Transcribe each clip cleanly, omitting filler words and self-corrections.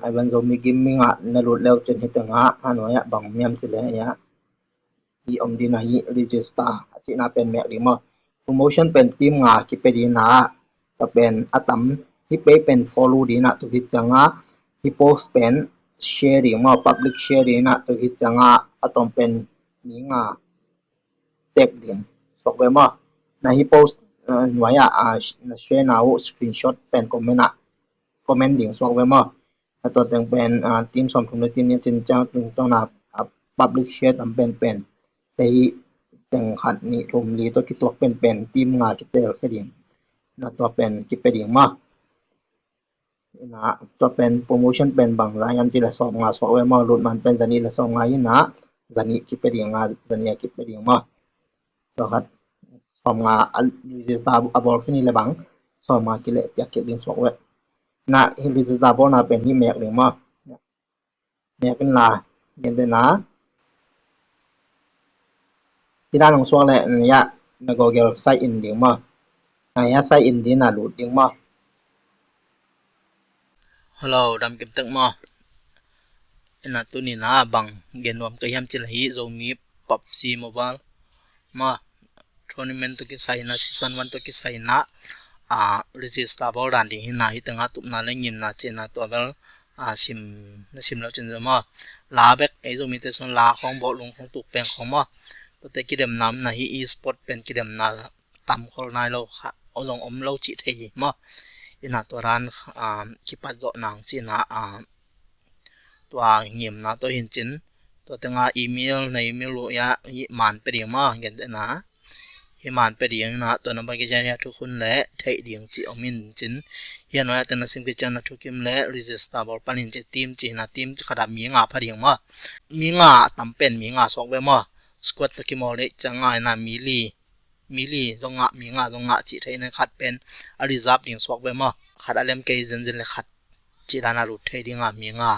ai ban zo mi gim mi nga na lut leo chen hi tanga han wa ya bang miam chi le ya hi om din na hi register chi na pen mek di mo promotion pen team nga ki pe di na ta pen atam hi pe pen follow di na tu hi changa hi post pen sharing mo public sharing na tu hi changa atom pen mi nga tek din sok we mo na hi post wa ya na share na wo screenshot pen comment ding sok we mo atau teng pen team som thum le team ni tin chang tung tong na public share tam pen tei teng khat ni thum li to ki tok pen team nga ki tel khading na to pen ki pe ding ma na to pen promotion pen bang la yam ti la som nga so we ma lut man pen zani la som nga yi na zani ki pe ding nga zani ki pe ding ma to khat som nga register abol khini le bang som nga ki le pya ki ding so we na hi register bo na pen hi mek ding ma mek pen la yen de naที่ด้านของช่วงแรกเนี่ยนะก็เกี่ยวกับไซอินเดียมาyaไซอินเดียน่ะหลุดเดียมา Hello, dam kim tak mo. Ina tu ni na bang genom ka yam chila hi zo mi PUBG Mobile ma tournament to ki sai na season 1 to ki sai na register bol dan ding na hi tanga tup na lengin na chena to bel sim na sim lo chen ma la bek e zo mi te son la khong bo lung khong tuk peng khong ma to te ki dem nam na hi e-sport pen ki dem na tam khol nai lo kha ozong om lo chi thei ma ina to ran ki pa zo nang chi naตัวเงียมนะตัวเห็นจินตัวตั้งอีเมลในอีเมลรู้ยะมันไปเดียงมาเห็นจะนะให้มันไปเดียงนะตัวนั้นไปกิจการทุกคนแหละเทเดียงจีอมินจินเห็นว่าแต่นั้นสิ่งกิจการทุกคนแหละรีจิสตาร์บอลปันเห็นจะทีมจีนะทีมขนาดมีงาพอดียงมามีงาตั้มเป็นมีงาสองเวมาสควอตตะกี้มอลเลยจะง่ายนะมิลีตรงงามีงาตรงงาจีไทยนั้นขัดเป็นอาริซับเดียงสองเวมาขัดอะไรมเกยเจนเลยขัดจีรานารุเทเดียงมีงา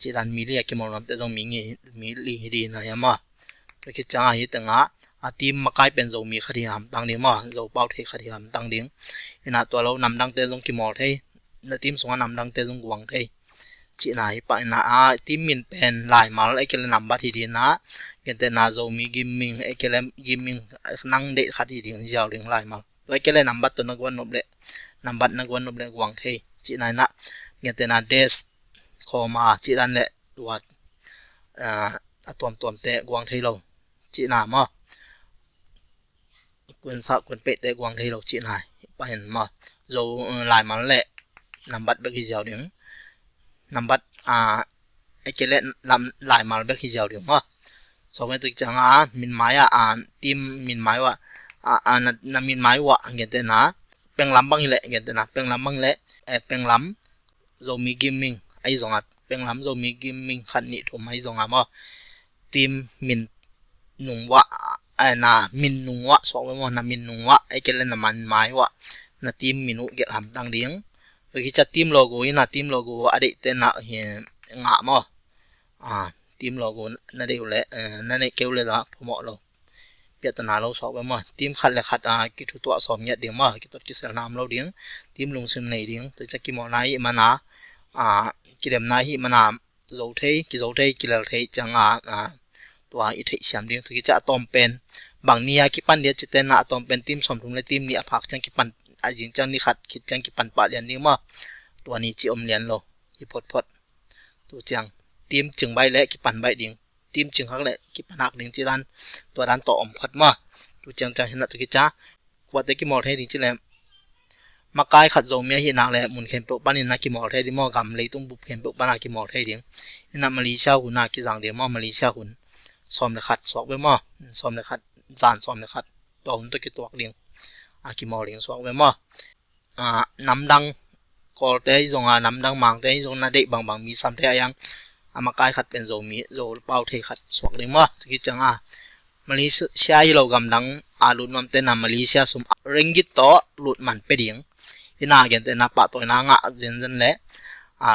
จีรันมิลีกี่มองน้ำแต่จงมิลีดีนะยามาไปคิดจังไงแต่งทีมมาใกล้เป็นจงมีคดีหามตังดิ้งมาจงเป้าเทคดีหามตังดิ้งนะตัวเรานำดังแต่จงกี่มองเทนะทีมส่งนำดังแต่จงกวางเทจีน่าไปนะทีมมินเป็นหลายมาไอ้เกลนำบัตรที่ดีนะกันแต่นะจงมีกิมมิงไอ้เกลกิมมิงนั่งเด็ดคดีดิ้งยาวดิ้งหลายมาไอ้เกลนำบัตรตัวนักวันนบเละนำบัตรนักวันนบเละกวางเทจีน่านะกันแต่นะเดสขอมาจีรันเละวัดตัวเตะกวางไทยเราจีน่ามาควนสักควนเปะเตะกวางไทยเราจีน่าไปเห็นมาเราหลายมันเละนำบัตรแบบที่เจ้าเดียงนำบัตรไอ้เกล็ดลำหลายมันแบบที่เจ้าเดียงมาสมัยตุกจังมินไม้ทีมมินไม้ว่านั่นมินไม้ว่าเงี้ยแต่นะเป็นลำบังเละเงี้ยแต่นะเป็นลำบังเละเป็นลำเรามีกิมมิงไอ้สองเป็นลำเรามีกิมมิงขันนี่ถูกไหมสองมาทีมมินนุ่งวะมินนุ่งวะสองวันน่ะมินนุ่งวะไอ้เกล็ดน่ะมันไม้วะน่ะทีมมินุเกี่ยทำตังเดียงโดยที่จะทีมโลโก้น่ะทีมโลโก้อดีตแต่น่ะเห็นงะมั้ทีมโลโก้นั่นเดียวแหละนั่นเองเกี่ยวเลยละพอเหมาะเราเปียตนาเราสอบไปมั้ทีมขัดเลยขัดกิจตัวสอบเนี่ยเดียงมั้กิจตัวกิจสนามเราเดียงทีมลงสนามเดียงตัวจะกี่โมงไหนมันนะกิเลมนาฮิมันโจเทกิโจเทกิเลเทจังตัวอิทธิสามเดียงตัวกิจตอมเป็นบางนี้กิปันเดียจิตเตนะตอมเป็นทีมสมทุนและทีมนี้พักจังกิปันจริงจังนี่ขัดคิดจังกิปันปะเลียนนี้มั้ตัวนี้จิอมเลียนโลฮิพดตัวจังทีมจึงใบและกิปันใบเดียงทีมจึงหักและกิปันหักเดียงจีรันตัวดันต่ออมพัดมั้ตัวจังเห็นนะตัวกิจกว่าแต่กิมอลเทดิจิเลมมาใกล้ขัดโจมมีหินนักเลยมุนเข็มเปปปันนักกิมอลเทดิมอกำเลยต้องบุกเข็มเปปปันนักกิมอลเทดิงนักมาเลเซียหุ่นนักกิจังเดียมอมาเลเซียหุ่นซ้อมเลยขัดสอบไปมอซ้อมเลยขัดจานซ้อมเลยขัดตัวหุ่นตัวกิตัวเดียงกิมอลเดียงสอบไปมอน้ำดังกอลเตยจงน้ำดังมังเตยจงนาเด็กบางมีซ้ำเตยยังมาใกล้ขัดเป็นโจมีโจเป้าเทขัดสอบเลยมอตัวกิจังมาเลเซียที่เรากำลังลุดมันเต้นมาเลเซียสมเร่งกิตโตลุดมันไปเดียงที่น่าเกินแต่นับปะตัวน่างะเจนเละ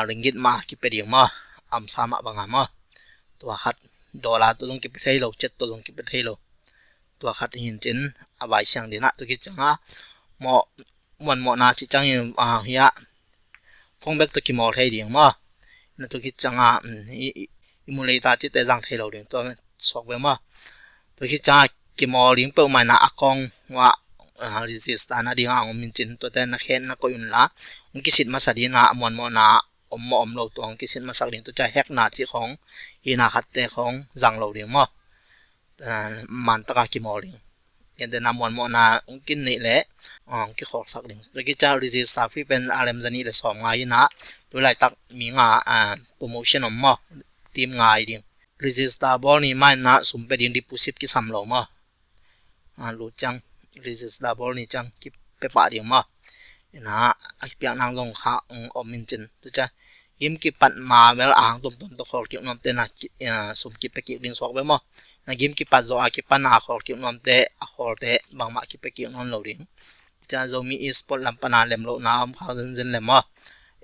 เร่งกิตมาคิดไปเดียงมาสามะบางมาตัวขัดดอลลาร์ตัวต้องคิดไปให้เราเจ็ดตัวต้องคิดไปให้เราตัวขัดเห็นเจนใบเสียงเดียนะตัวคิดจังหมอนาจิจังเฮียฟงเบกตัวคิดหมอให้เดียงมา na to ki changa emulator chi te jang thelo ding to software ma to ki cha ki mo ring pe ma na akong wa resist na ding ang min chin to te na khen na ko yun la ung ki sit ma sa di na mon mo na om lo to ung ki sit ma sak ding to cha hack na chi khong ina khat te khong jang lo ding mo man ta ka ki mo ring yan de na mon mo na ung kin ni le ki khok sak ding to ki cha resist ta free pen alem zani le som nga ina to lai tak mi nga promotion om mo team nga ding register ball ni mai na sum pe ding deposit ki sam lo mo lu chang register ball ni chang ki pe pa ding mo ina a piang nang long kha om min chen to cha game ki pat ma bel ang tom to khol ki nom te na sum ki pe ki ding sok be mo na game ki pat zo a ki pan a khol ki nom te a khol te bang ma ki pe ki non lo ding cha zo mi sport lam pana lem lo na am kha zen lem mo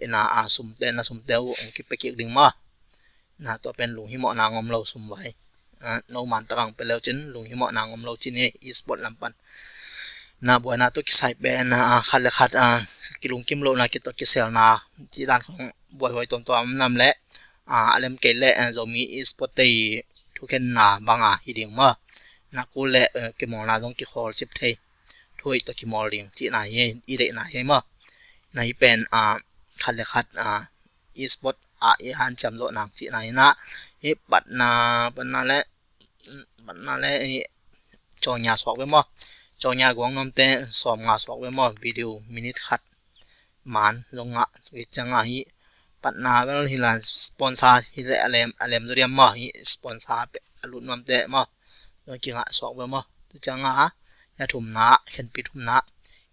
ina sum te na sum te u ki pe ki ding mo na to pen lung hi mo na ngom lo sum vai no man tarang pe lo chin lung hi mo na ngom lo chin e sport lam pan na bo na to ki sai be na khat le khat ki lung kim lo na ki to ki sel na chi dan khong boy boy tom tom nam le alem ke le zo mi sport te thu ken na banga hi ding ma na ku le ki mo na dong ki khol chip thei thui to ki mo ring chi na ye i de na ye ma na hi pen khat le khat sport i han cham lo nang chi na ina hi pat na le cho nya sok we mo cho nya gwang nom te som nga sok we mo video minute khat man longa ki changa hi pat na wel hi la sponsor hi le alem duriam mo hi sponsor pe alu nom te mo no ki nga sok we mo tu changa ya thum na khen pi thum na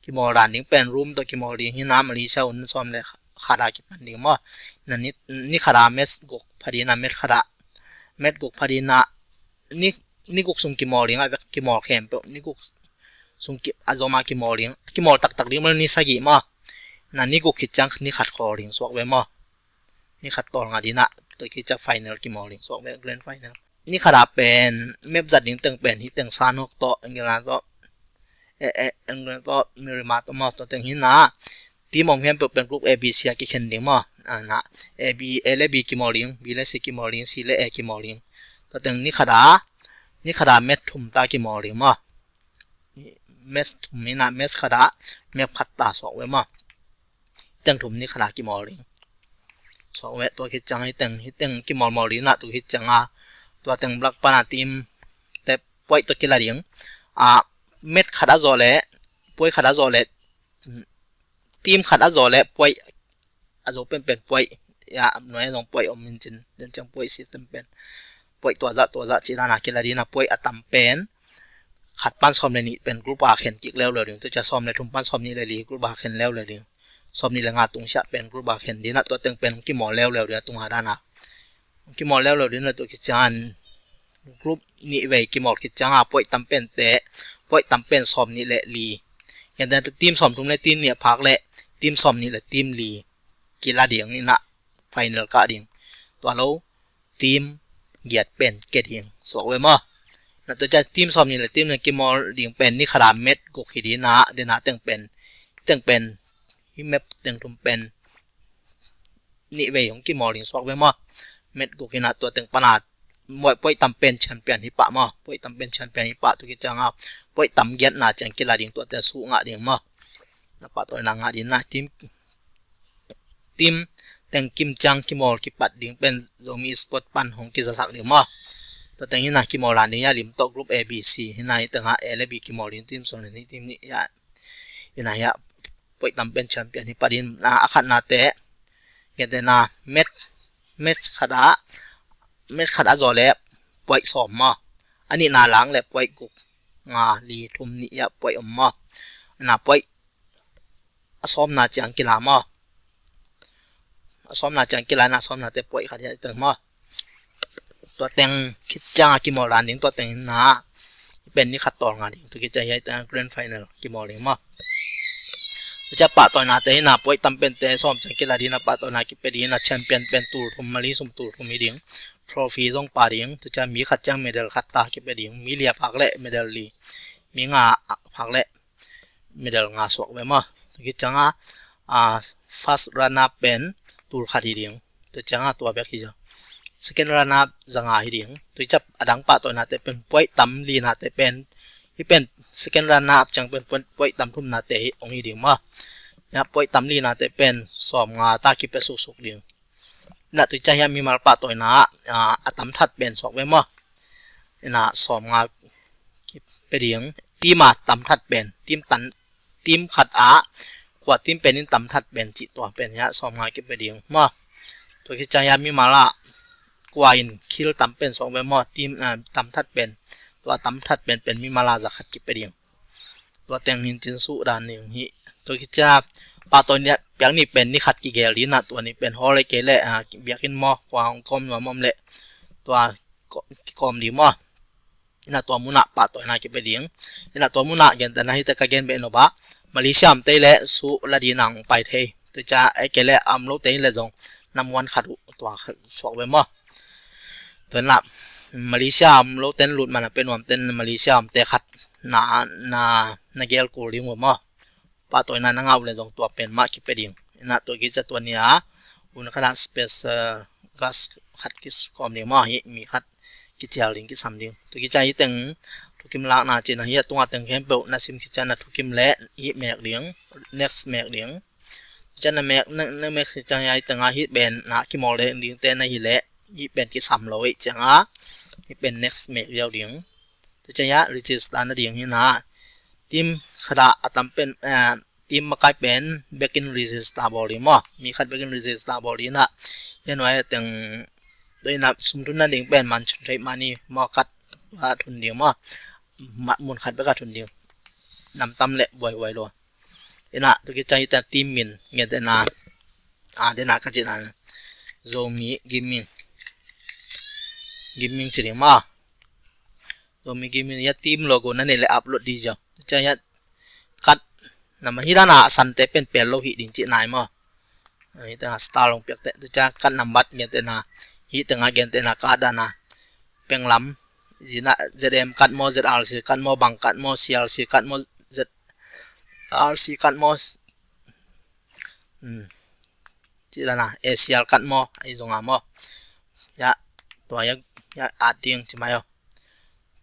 ki mo ran ding pen room to ki mo ring hi na mali sa un som le khara ki pan ding mo na ni khara mes gok phari na met khara met gok phari na ni gok sum ki mo ring a ki mo khem pe ni gok sum ki azoma ki mo ring ki mo tak ding mal ni sagi mo na ni gok ki chang ni khat kho ring sok we mo ni khat tol nga dina to ki cha final ki mo ring sok we grand final ni khara pen map zat ding teng pen hi teng san hok to ngila to ngila to mirima to mo to teng hi na team ong hem pen group abc ki khen ding mo na ab lb ki mo ring b le c ki mo ring c le a ki mo ring to teng ni khara met thum ta ki mo ring mo mes thum ni na mes khara map khat ta sok we mo teng thum ni khara ki mo ring sok we to ki chang hi teng ki mo ring na to hi changa to teng black pana team te poi to ki la ring met khara zo le poi khara zo le team khara zo le poi azo pen poi ya noi long poi om min chin den chang poi system pen poi to za chi na ki la di na poi atam pen khat pan som le ni pen group a khen kik lew le ding to cha som le thum pan som ni le li group a khen lew le ding som ni le nga tung sha pen group a khen dina to teng pen ki mo lew de tung ha dana ki mo lew din la to ki chan group ni ve ki mo ki changa poi tam pen te poi tam pen som ni le li yan da team som tung le team ni phak le team som ni le team li ki la ding ni na final ka ding to lo team giat pen ke ding so we ma na to cha team som ni le team ne ki mo ding pen ni khara met go khi di na de na teng pen hi map teng tum pen ni ve yong ki mo ding so we ma met go ki na to teng panat moi poi tam pen champion hi pa ma poi tam pen champion hi pa to ki changa poi tam giat na chang ki la ding to te su nga ding ma na pa to na nga din na team teng kim chang ki mol ki pat ding pen zomi sport pan hong ki za sak ding ma to teng hina ki mol ran ding ya lim to group abc hina i teng ha lb ki mol din team son ni team ni ya ina ya poi tam pen champion hi padin na akhat na te ge na met khada zo le poi som ma ani na lang le poi guk nga li thum ni ya poi om ma na poi asom na chang ki la ma som na chang ki la na som na te poi kha ya teng ma to teng khit chang ki mo ran ding to teng na pen ni khat tol nga ding to ki cha ya teng grand final ki mo ring ma cha pa to na te na poi tam pen te som chang ki la di na pa to na ki pe di na champion pen tur thum mali sum tur thum mi ding trophy jong pa ding to cha mi khat chang medal khat ta ki pe ding mi lia phak le medal li mi nga phak le medal nga sok we ma to ki changa first runner pen tur khadi ding ตัวจังตัวแบบที่จะสแกนระนาบจังหาหิงตัวจับอดังปะตัวนาแต่เป็นป่วยตำลีนาแต่เป็นที่เป็นสแกนระนาบจังเป็นป่วยตำทุ่มนาแต่องหิงมาเนี่ยป่วยตำลีนาแต่เป็นสอบงาตาคิเปสุสุกดิงน่ะตัวใจยังมีมาปะตัวนาอตำทัดเป็นสอบไว้มาน่ะสอบงาคิเปดิงตีมาตำทัดเป็นทีมขัดกว่าทีมเป็นนี่ตำทัดเป็นจิตตัวเป็นเนี่ยสอบงาคิเปดิงมาตัวคิดใจยังมีมาละกว่าอินคิลตำเป็นสองไว้มาทีมตำทัดเป็นตัวตำทัดเป็นมีมาลาจากขัดคิเปดิงตัวแต่งหินจินสุดานหนึ่งฮิตัวคิดจะปลาตัวเนี้ยเปียกนี่เป็นนี่ขัดกิเกลีนะตัวนี้เป็นฮอลเลเกเล่เบียกินหม้อกวางกลมหัวมอมเละตัวกลมดีหม้อนี่ตัวมุนะปลาตัวน่ากิเปดิงนี่ตัวมุนะเกนแต่น่าฮิตะกะเกนเป็นโนบะมาเลเซียมเตเล่สุลาดีนังไปเทตัวจะไอเกเล่อัมโลเตเล่จงนำวันขัดตัวสวกไปหม้อตัวนับมาเลเซียมโลเต้นหลุดมันเป็นวันเต้นมาเลเซียมเตะขัดนาเกลกูริงหัวหม้อปลาตัวนั้นนั่งเอาเลยจงตัวเป็นมาคิเปดิงนะตัวกิจตัวเนี้ยอุณขนาดสเปซกัสขัดกิสคอมเดียมาฮิมีขัดกิจยาลิงกิสามดิงตัวกิจยี่ตึงทุกิมลากนาจีนฮิตัวตึงเข้มเปิลนาซิมกิจนาทุกิมเละฮิแมกเดียง next แมกเดียงจันนาแมกนั่นแมกกิจยี่ตึงฮิเป็นนาคิมอลเลดิงเต้นฮิเละฮิเป็นกิสามร้อยจังฮิเป็น next แมกเดียวเดียงตัวจะยะริจิสตานเดียงฮินะทีมขดาตัมเป็นทีมมาใกล้เป็นเบกินรีสิสตาบอลีมั้มีขัดเบกินรีสิสตาบอลีนะยันไว้ตึงโดยนับสมดุลนั่นเองเป็นมันชุดไทยมานี่มาขัดว่าทุนเดียวมามุนขัดเบกัดทุนเดียวนำตำเละบ่อยๆเลยนะตัวกิจใจแต่ทีมมินเงี้ยแต่นาเดน่าก็จะนั่นโซมีกิมมิงเฉลี่ยมาโซมีกิมมิงยัดทีมโลโก้นั่นเองเลยอัพโหลดดีจ้ะจะยัดคัดnama hirana sante pen pelo hi din chi nai mo hi ta star long pek te tu cha kan nambat nge te na hi tanga gen te na ka da na penglam jina zm kat mo zrc kat mo bang kat mo clc kat mo zrc kat mo chi da na acl kat mo ai zonga mo ya to ya ating chi mayo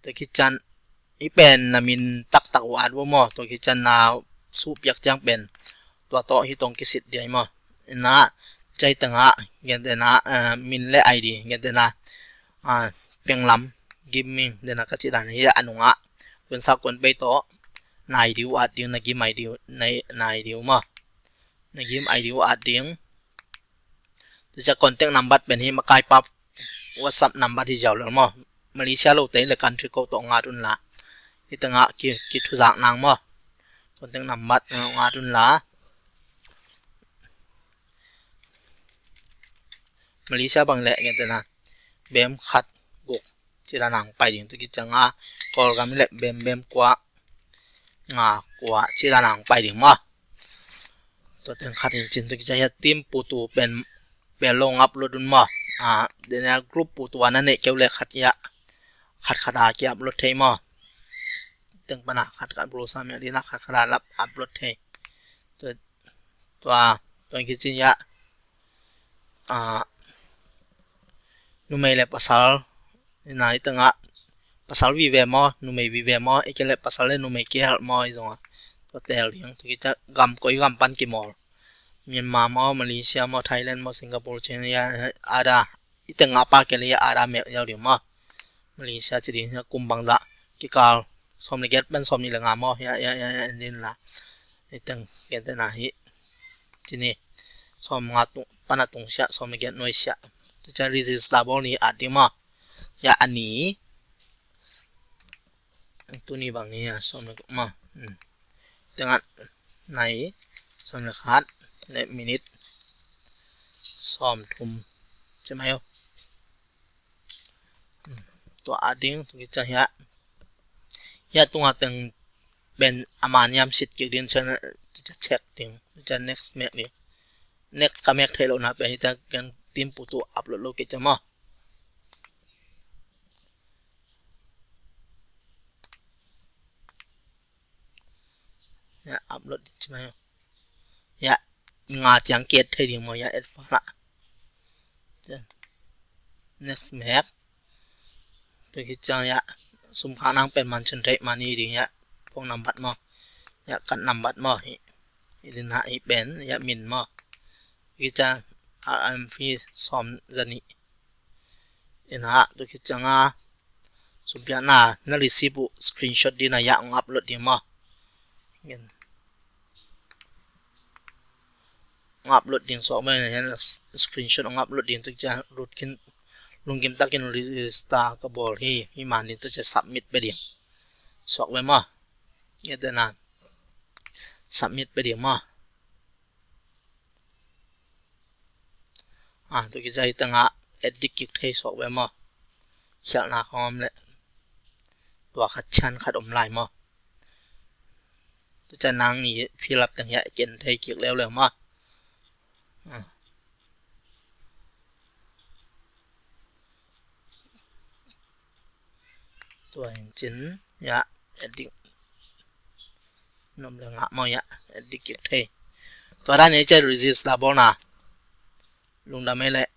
te kichan i pen namin tak wa wo mo to kichan naสูบยักจังเป็นตัวโตที่ตรงกิสิทธิ์เดียวมั้งนะใจต่างหากเงี้ยแต่นะมินและไอดีเงี้ยแต่นะเพียงลำกิมมิงเดนะก็จะได้ที่อนุงะคนสักคนไปโตนายดิวอัดดิวนักกิมไอดิวในนายดิวมั้งนักกิมไอดิวอัดดิวจะคอนแทคนัมบัตเป็นที่มาใกล้ปั๊บวัสับนัมบัตที่เจ้าเลยมั้งมาเลเซียเราเตะเลยกันทริโกตงาดุนละที่ต่างหากคิดทุกอย่างนางมั้งคนตั้งนำบัตรงาดุนละมาเลเซียบางแหล่เงี้ยแต่นะเบมขัดกกที่ระนังไปดิ่งตุกิจังกอลกามิเละเบมกว่างากว่าที่ระนังไปดิ่งมาตัวเต็งขัดจริงๆตุกิจังยาทีมปูตูเป็นลงอัพโหลดุนมาเดี๋ยวนี้กรุ๊ปปูตัวนั้นเนี่ยเกี่ยวเล็กขัดยะขัดอาเกี่ยวอัพโหลดเทมาตึงปนักขัดกับโปรซามีดีนักขัดขนาดรับอัพโหลดเทตัวกิจยะนูไม่เล็บภาษาในไหนตึงภาษาวิเวมอนูไม่วิเวมอไอ้เจ้าเล็บภาษาเล่นูไม่เกี่ยวมอไอ้ตรงตัวเตลเลี้ยงตัวกิจกำก้อยกำปันกี่มอเมียนมามอมาเลเซียมอไทยแลนด์มอสิงคโปร์เชียงรายอาดาอีตึงปากเกลียอาดาเมกยาวเดียวมาเลเซียจะดีนะกุมบังละกิกาลสมนิเกตเป็นสมนิลงามอนี่ละไอ้ตึงเกตนาฮิที่นี่สมงาตุปนัดตรงเสียสมนิเกตน้อยเสียจะรีสิสตาบอลนี้อาจจะมาอย่าอันนี้ตัวนี้บางนี้สมนิกมาตึงไหนสมนิคัดในมินิทสมทุ่มใช่ไหมตัวอาดิ้งตัวกิจยาตัวตึงเป็นอามานยามสิทธิ์เกี่ยวกับฉันจะเช็คดิ้งจะ next แม็กดิ้ง next กับแม็กเทโลนะเป็นที่จะกันทีมปูตัวอัพโหลดโลเกจมาอัพโหลดใช่ไหมงาจังเกตเทดิ้งมายาเอ็ดฟ้าละ next map ตัวคิดจังยะสมขานังเป็นมันชนเรมานี่ดิยะพวกนำบัตรมอยะกันนำบัตรมออินหาอีเป็นยะมินมอคิดจังRMV ซ้อมจันนี่อินหาตัวคิดจังสุบยานานาริซิบุสกรีนช็อตดีนะยะงอัพโหลดดีมอเงินอัพโหลดดิ้งสองใบเนี่ยสกรีนช็อตอัพโหลดดิ้งตัวจะรูดกินลุงกิมตักกินรีสตาร์กับบอลที่มันนี่ตัวจะสับมิดไปดิ้งสองใบมั้งเงี้ยแต่นานสับมิดไปดิ้งมั้งตัวกิจใจตั้งเอ็ดดิกิกเทสองใบมั้งเขียนหน้าคอมเลยตัวขัดชันขัดอมลายมั้งตัวจะนั่งนี่ฟิลับตั้งเงี้ยเกินเทกิกแล้วเลยมั้งตัวเห็นจินยะเอ็ดดิ้งนมเรื่องมอยะเอ็ดดิ้งเทตัวด้านนี้จะ resist ดับเบิลนะลุงดำไม่เละ